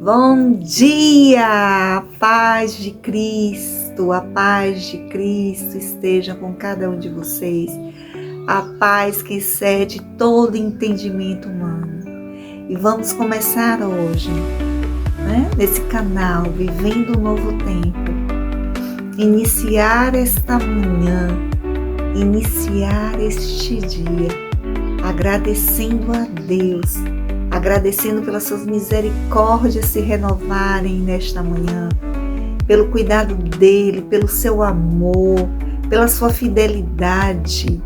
Bom dia! A paz de Cristo esteja com cada um de vocês. A paz que excede todo entendimento humano. E vamos começar hoje, nesse canal, Vivendo um Novo Tempo. Iniciar esta manhã, iniciar este dia, agradecendo a Deus, agradecendo pelas suas misericórdias se renovarem nesta manhã, pelo cuidado dele, pelo seu amor, pela sua fidelidade.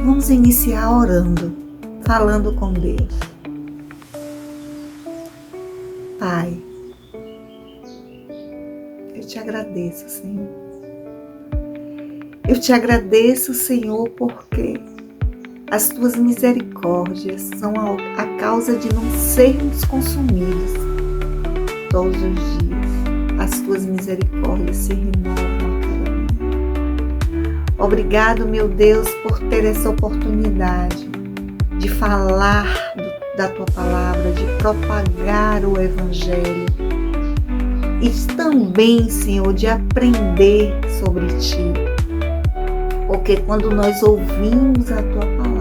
Vamos iniciar orando, falando com Deus. Pai, eu te agradeço, Senhor. Eu te agradeço, Senhor, porque as tuas misericórdias são a causa de não sermos consumidos todos os dias. As tuas misericórdias se renovam a cada manhã. Obrigado, meu Deus, por ter essa oportunidade de falar da tua palavra, de propagar o Evangelho e também, Senhor, de aprender sobre ti. Porque quando nós ouvimos a tua palavra,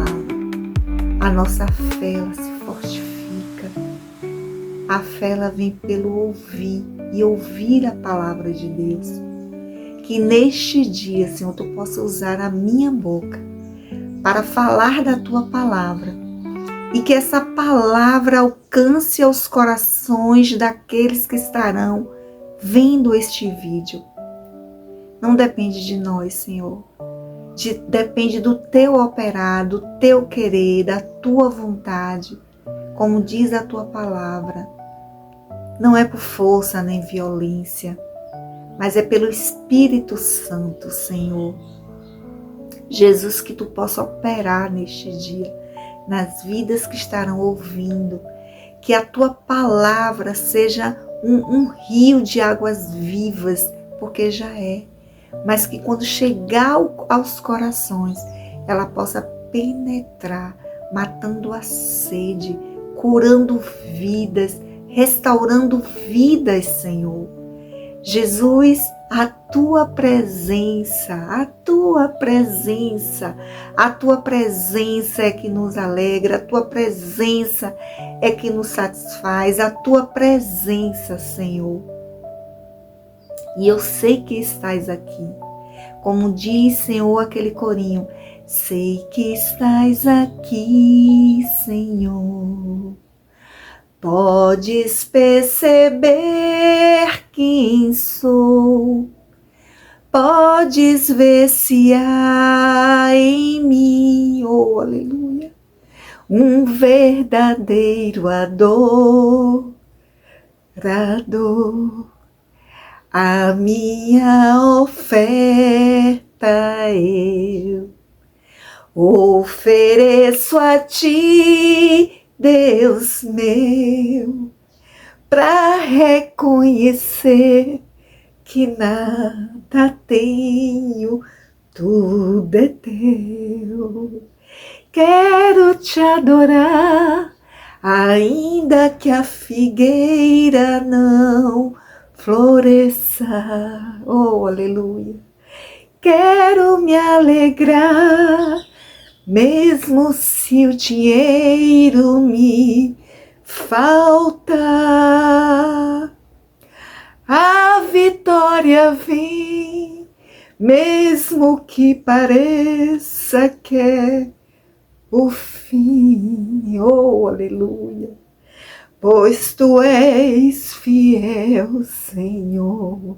a nossa fé ela se fortifica. A fé ela vem pelo ouvir e ouvir a palavra de Deus. Que neste dia, Senhor, tu possa usar a minha boca para falar da tua palavra e que essa palavra alcance aos corações daqueles que estarão vendo este vídeo. Não depende de nós, Senhor. Depende do teu operar, do teu querer, da tua vontade, como diz a tua palavra. Não é por força nem violência, mas é pelo Espírito Santo, Senhor. Jesus, que tu possa operar neste dia, nas vidas que estarão ouvindo, que a tua palavra seja um rio de águas vivas, porque já é. Mas que quando chegar aos corações, ela possa penetrar, matando a sede, curando vidas, restaurando vidas, Senhor. Jesus, a tua presença é que nos alegra, a tua presença é que nos satisfaz, a tua presença, Senhor. E eu sei que estás aqui. Como diz, Senhor, aquele corinho. Sei que estás aqui, Senhor. Podes perceber quem sou. Podes ver se há em mim, oh aleluia, um verdadeiro adorador. A minha oferta eu ofereço a ti, Deus meu, para reconhecer que nada tenho, tudo é teu. Quero te adorar, ainda que a figueira não floresça, oh aleluia. Quero me alegrar, mesmo se o dinheiro me falta. A vitória vem, mesmo que pareça que é o fim, oh aleluia. Pois tu és fiel, Senhor,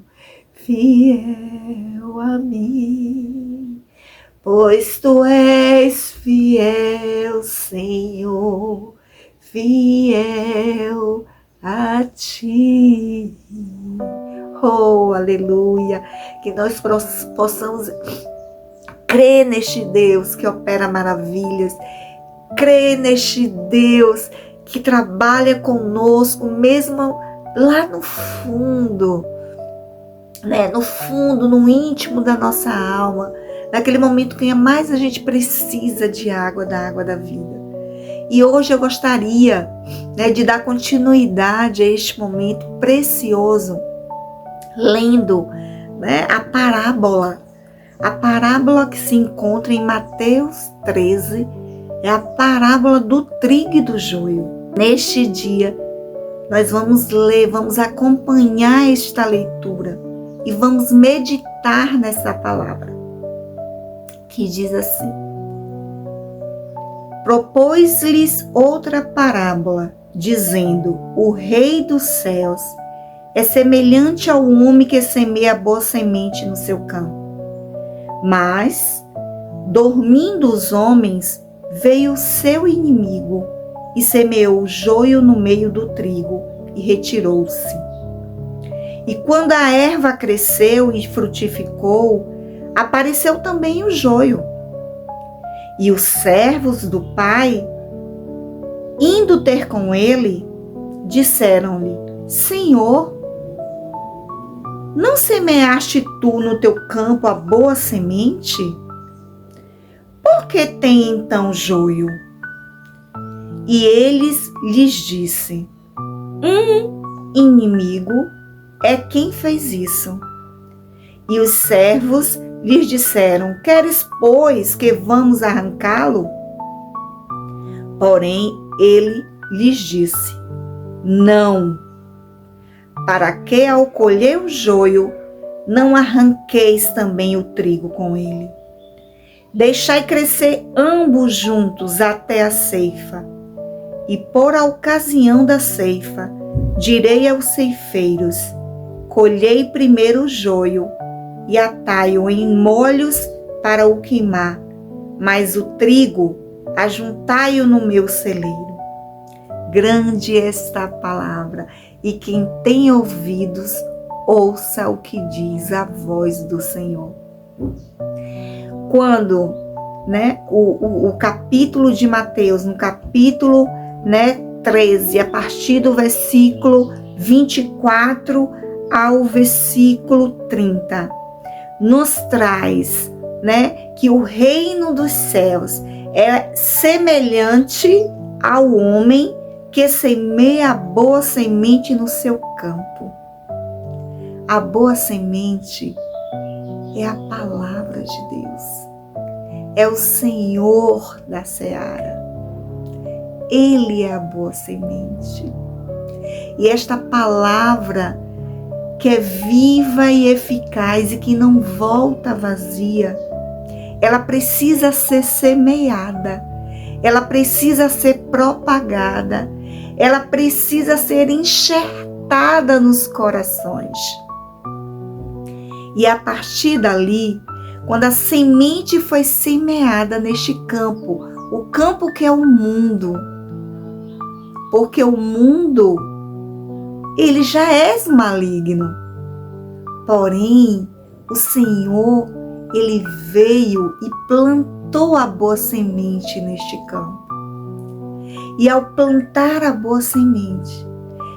fiel a mim. Pois tu és fiel, Senhor, fiel a ti. Oh, aleluia. Que nós possamos crer neste Deus que opera maravilhas. Crer neste Deus que trabalha conosco, mesmo lá no fundo, no fundo, no íntimo da nossa alma, naquele momento que mais a gente precisa de água, da água da vida. E hoje eu gostaria, de dar continuidade a este momento precioso, lendo, a parábola que se encontra em Mateus 13, é a parábola do trigo e do joio. Neste dia, nós vamos ler, vamos acompanhar esta leitura e vamos meditar nessa palavra, que diz assim: propôs-lhes outra parábola, dizendo: o rei dos céus é semelhante ao homem que semeia boa semente no seu campo. Mas, dormindo os homens, veio o seu inimigo e semeou o joio no meio do trigo e retirou-se. E quando a erva cresceu e frutificou, apareceu também o joio. E os servos do pai, indo ter com ele, disseram-lhe: Senhor, não semeaste tu no teu campo a boa semente? Por que tem então joio? E eles lhes disse: um inimigo é quem fez isso. E os servos lhes disseram: queres, pois, que vamos arrancá-lo? Porém, ele lhes disse: não, para que ao colher o joio, não arranqueis também o trigo com ele. Deixai crescer ambos juntos até a ceifa. E por a ocasião da ceifa, direi aos ceifeiros: colhei primeiro o joio e atai-o em molhos para o queimar, mas o trigo ajuntai-o no meu celeiro. Grande esta palavra, e quem tem ouvidos, ouça o que diz a voz do Senhor. Quando, o capítulo de Mateus, no capítulo 13, a partir do versículo 24 ao versículo 30, nos traz, que o reino dos céus é semelhante ao homem que semeia a boa semente no seu campo. A boa semente é a palavra de Deus. É o Senhor da seara. Ele é a boa semente. E esta palavra que é viva e eficaz e que não volta vazia, ela precisa ser semeada, ela precisa ser propagada, ela precisa ser enxertada nos corações. E a partir dali, quando a semente foi semeada neste campo, o campo que é o mundo, porque o mundo, ele já é maligno. Porém, o Senhor, ele veio e plantou a boa semente neste campo. E ao plantar a boa semente,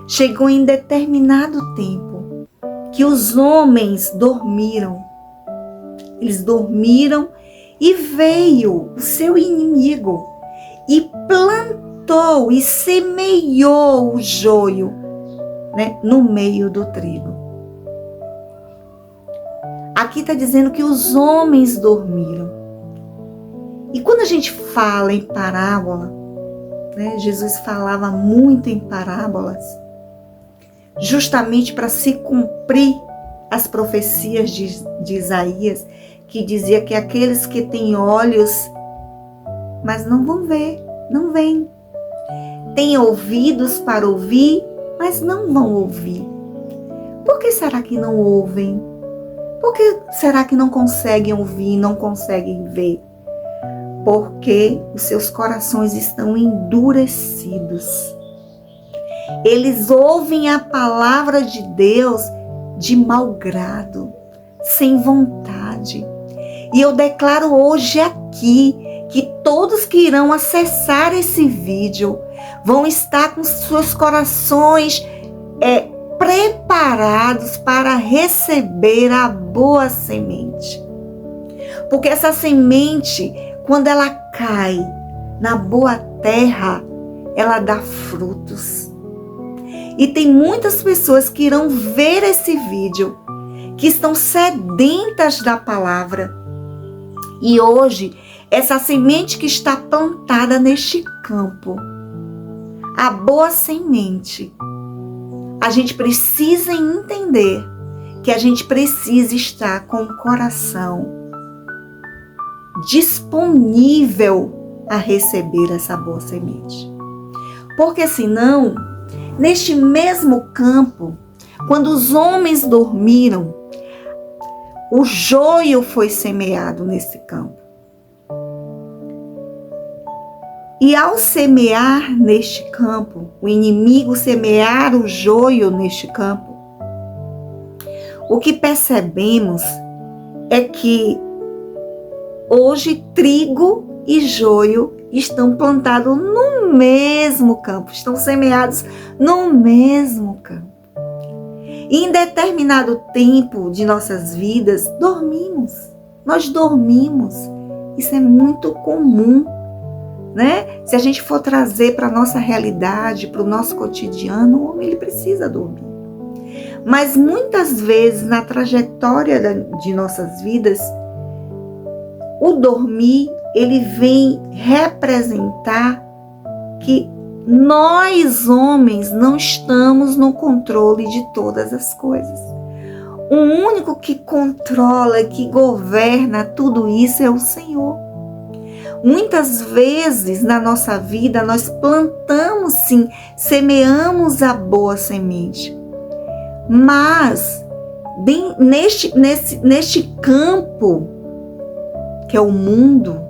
chegou em determinado tempo que os homens dormiram. Eles dormiram e veio o seu inimigo e plantou e semeou o joio, no meio do trigo. Aqui está dizendo que os homens dormiram. E quando a gente fala em parábola, Jesus falava muito em parábolas, justamente para se cumprir as profecias de Isaías, que dizia que aqueles que têm olhos, mas não vão ver, não veem. Têm ouvidos para ouvir, mas não vão ouvir. Por que será que não ouvem? Por que será que não conseguem ouvir, não conseguem ver? Porque os seus corações estão endurecidos. Eles ouvem a palavra de Deus de mau grado, sem vontade. E eu declaro hoje aqui que todos que irão acessar esse vídeo vão estar com seus corações preparados para receber a boa semente. Porque essa semente, quando ela cai na boa terra, ela dá frutos. E tem muitas pessoas que irão ver esse vídeo, que estão sedentas da palavra. E hoje, essa semente que está plantada neste campo, a boa semente, a gente precisa entender que a gente precisa estar com o coração disponível a receber essa boa semente. Porque senão, neste mesmo campo, quando os homens dormiram, o joio foi semeado nesse campo. E ao semear neste campo, o inimigo semear o joio neste campo, o que percebemos é que hoje trigo e joio estão plantados no mesmo campo, estão semeados no mesmo campo. E em determinado tempo de nossas vidas, nós dormimos. Isso é muito comum, né? Se a gente for trazer para a nossa realidade, para o nosso cotidiano, o homem ele precisa dormir. Mas muitas vezes na trajetória de nossas vidas, o dormir ele vem representar que nós homens não estamos no controle de todas as coisas. O único que controla, que governa tudo isso é o Senhor. Muitas vezes na nossa vida nós plantamos sim, semeamos a boa semente. Mas neste campo, que é o mundo,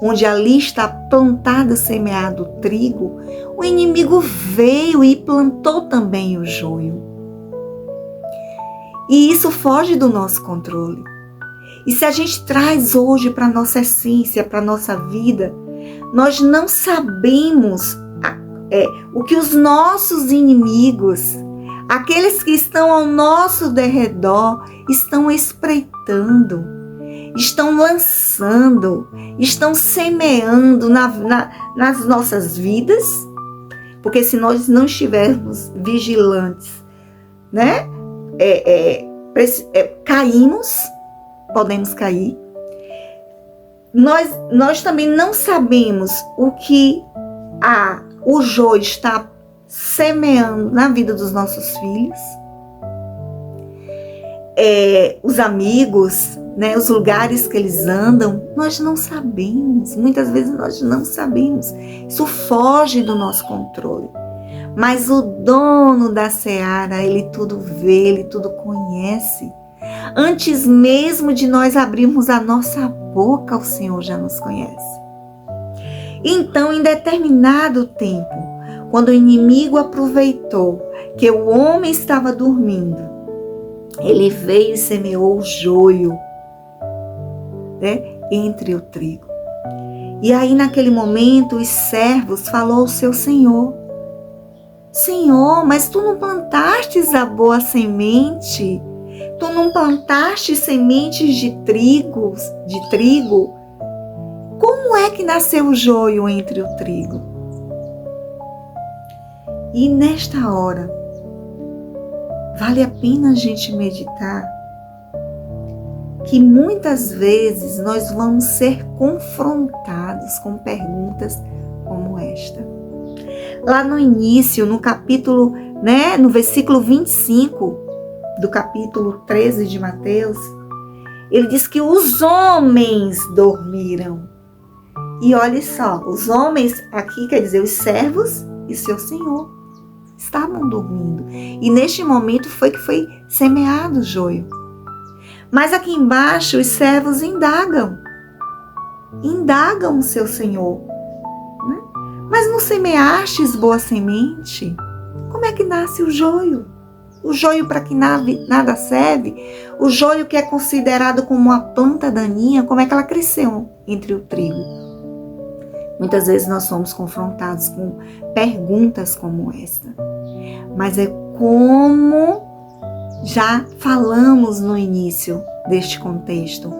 onde ali está plantado, semeado o trigo, o inimigo veio e plantou também o joio. E isso foge do nosso controle. E se a gente traz hoje para a nossa essência, para a nossa vida, nós não sabemos o que os nossos inimigos, aqueles que estão ao nosso derredor, estão espreitando, estão lançando, estão semeando nas nossas vidas, porque se nós não estivermos vigilantes, né, podemos cair. Nós também não sabemos o que o joio está semeando na vida dos nossos filhos, os amigos, né, os lugares que eles andam, nós não sabemos. Muitas vezes nós não sabemos. Isso foge do nosso controle. Mas o dono da seara, ele tudo vê, ele tudo conhece. Antes mesmo de nós abrirmos a nossa boca, o Senhor já nos conhece. Então, em determinado tempo, quando o inimigo aproveitou que o homem estava dormindo, ele veio e semeou o joio, né, entre o trigo. E aí, naquele momento, os servos falaram ao seu senhor: Senhor, mas tu não plantastes a boa semente? Tu não plantaste sementes de trigo? Como é que nasceu o joio entre o trigo? E nesta hora, vale a pena a gente meditar que muitas vezes nós vamos ser confrontados com perguntas como esta. Lá no início, no capítulo, né, no versículo 25 do capítulo 13 de Mateus, ele diz que os homens dormiram. E olha só, os homens aqui quer dizer os servos e seu senhor estavam dormindo. E neste momento foi que foi semeado o joio. Mas aqui embaixo os servos indagam o seu senhor, né? Mas não semeastes boa semente? Como é que nasce o joio? O joio para que nada serve? O joio que é considerado como uma planta daninha, como é que ela cresceu entre o trigo? Muitas vezes nós somos confrontados com perguntas como esta. Mas é como já falamos no início deste contexto,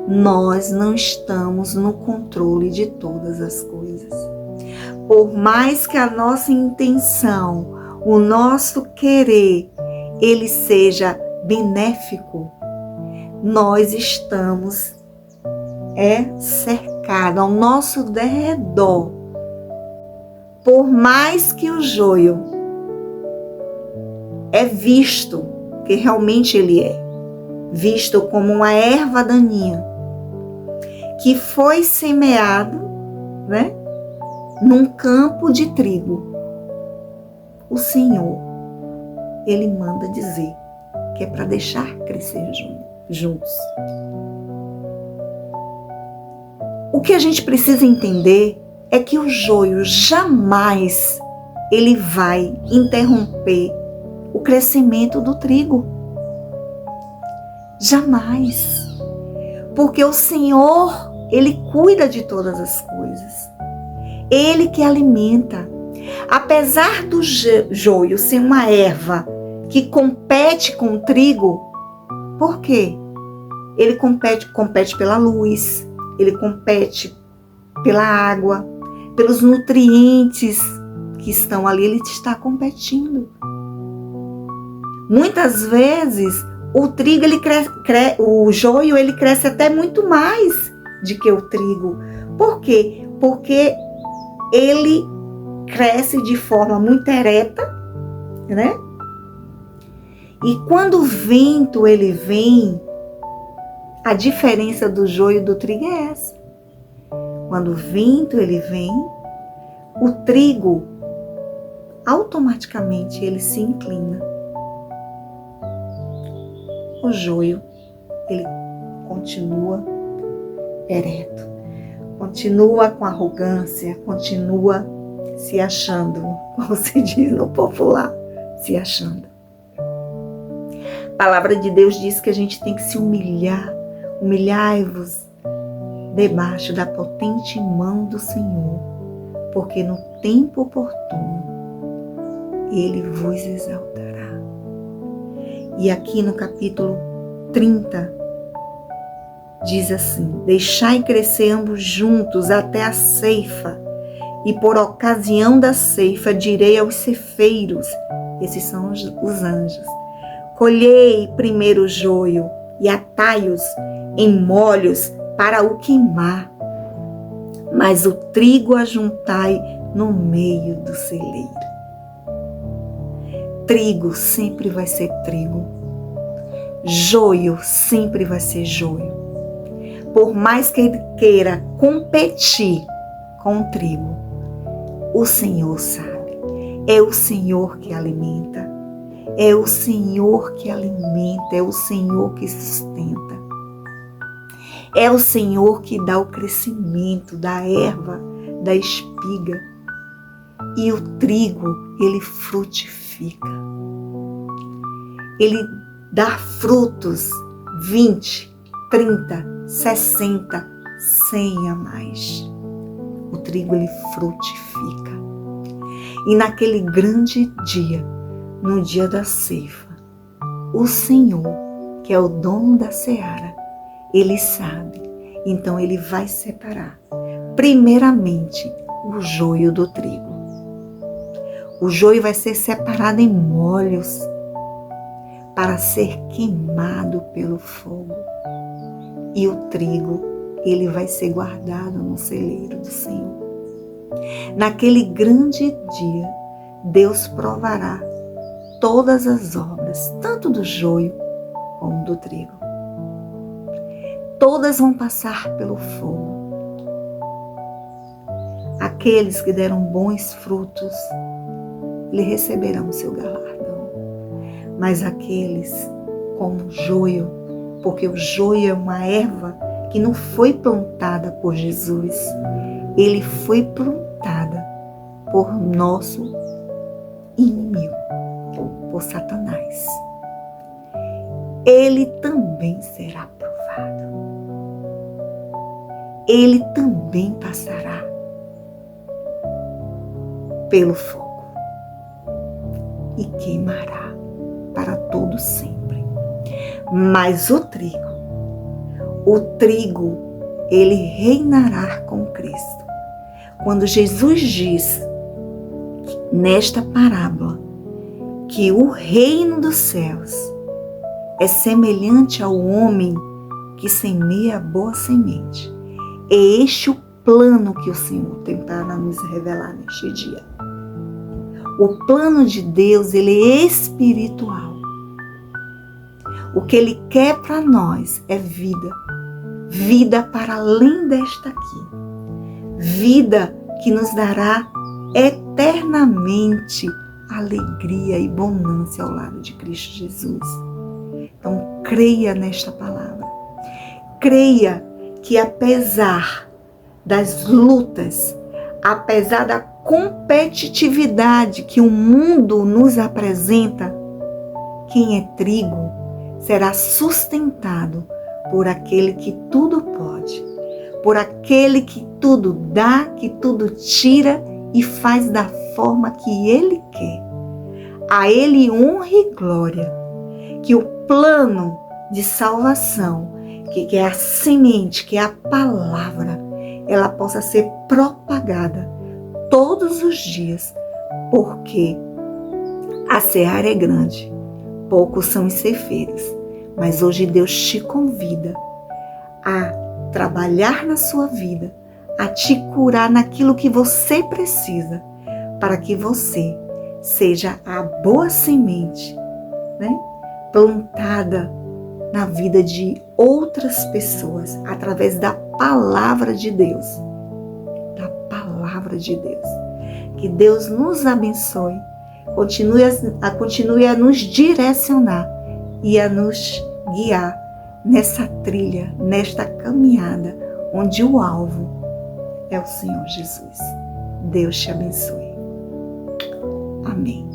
nós não estamos no controle de todas as coisas. por mais que a nossa intenção, o nosso querer, ele seja benéfico, nós estamos cercados ao nosso derredor. Por mais que o joio é visto, que realmente ele é visto como uma erva daninha, que foi semeado, né, num campo de trigo, o Senhor, ele manda dizer que é para deixar crescer juntos. O que a gente precisa entender é que o joio jamais ele vai interromper o crescimento do trigo. Jamais. Porque o Senhor, ele cuida de todas as coisas. Ele que alimenta. Apesar do joio ser uma erva que compete com o trigo, por quê? Ele compete pela luz, ele compete pela água, pelos nutrientes que estão ali, ele está competindo. Muitas vezes o trigo, o joio, ele cresce até muito mais do que o trigo. Por quê? Porque ele cresce de forma muito ereta, né? E quando o vento ele vem, a diferença do joio e do trigo é essa. Quando o vento ele vem, o trigo automaticamente ele se inclina. O joio ele continua ereto, continua com arrogância, continua se achando, como se diz no popular, se achando. A palavra de Deus diz que a gente tem que se humilhar. Humilhai-vos debaixo da potente mão do Senhor, porque no tempo oportuno ele vos exaltará. E aqui no capítulo 30 diz assim: deixai crescer ambos juntos até a ceifa, e por ocasião da ceifa direi aos ceifeiros, esses são os anjos, colhei primeiro o joio e atai-os em molhos para o queimar, mas o trigo ajuntai no meio do celeiro. Trigo sempre vai ser trigo, joio sempre vai ser joio. Por mais que ele queira competir com o trigo, o Senhor sabe, é o Senhor que alimenta, é o Senhor que alimenta, é o Senhor que sustenta. É o Senhor que dá o crescimento da erva, da espiga. E o trigo, ele frutifica. Ele dá frutos 20, 30, 60, 100 a mais. O trigo, ele frutifica. E naquele grande dia, no dia da ceifa, o Senhor, que é o dono da seara, ele sabe, então ele vai separar, primeiramente, o joio do trigo. O joio vai ser separado em molhos para ser queimado pelo fogo. E o trigo, ele vai ser guardado no celeiro do Senhor. Naquele grande dia, Deus provará todas as obras, tanto do joio como do trigo. Todas vão passar pelo fogo. Aqueles que deram bons frutos, lhe receberão o seu galardão. Mas aqueles como joio, porque o joio é uma erva que não foi plantada por Jesus, ele foi plantada por nosso inimigo, por Satanás. Ele também será provado. Ele também passará pelo fogo e queimará para todo sempre. Mas o trigo, ele reinará com Cristo. quando Jesus diz nesta parábola que o reino dos céus é semelhante ao homem que semeia a boa semente. É este o plano que o Senhor tem para nos revelar neste dia. O plano de Deus, ele é espiritual. O que Ele quer para nós é vida. Vida para além desta aqui. Vida que nos dará eternamente alegria e bonança ao lado de Cristo Jesus. Então, creia nesta palavra. Creia que apesar das lutas, apesar da competitividade que o mundo nos apresenta, quem é trigo será sustentado por aquele que tudo pode, por aquele que tudo dá, que tudo tira e faz da forma que Ele quer. A Ele honra e glória, que o plano de salvação, que é a semente, que é a palavra, ela possa ser propagada todos os dias, porque a seara é grande, poucos são os ceifeiros, mas hoje Deus te convida a trabalhar na sua vida, a te curar naquilo que você precisa, para que você seja a boa semente, né? Plantada na vida de outras pessoas, através da palavra de Deus. Da palavra de Deus. Que Deus nos abençoe, continue a nos direcionar e a nos guiar nessa trilha, nesta caminhada, onde o alvo é o Senhor Jesus. Deus te abençoe. Amém.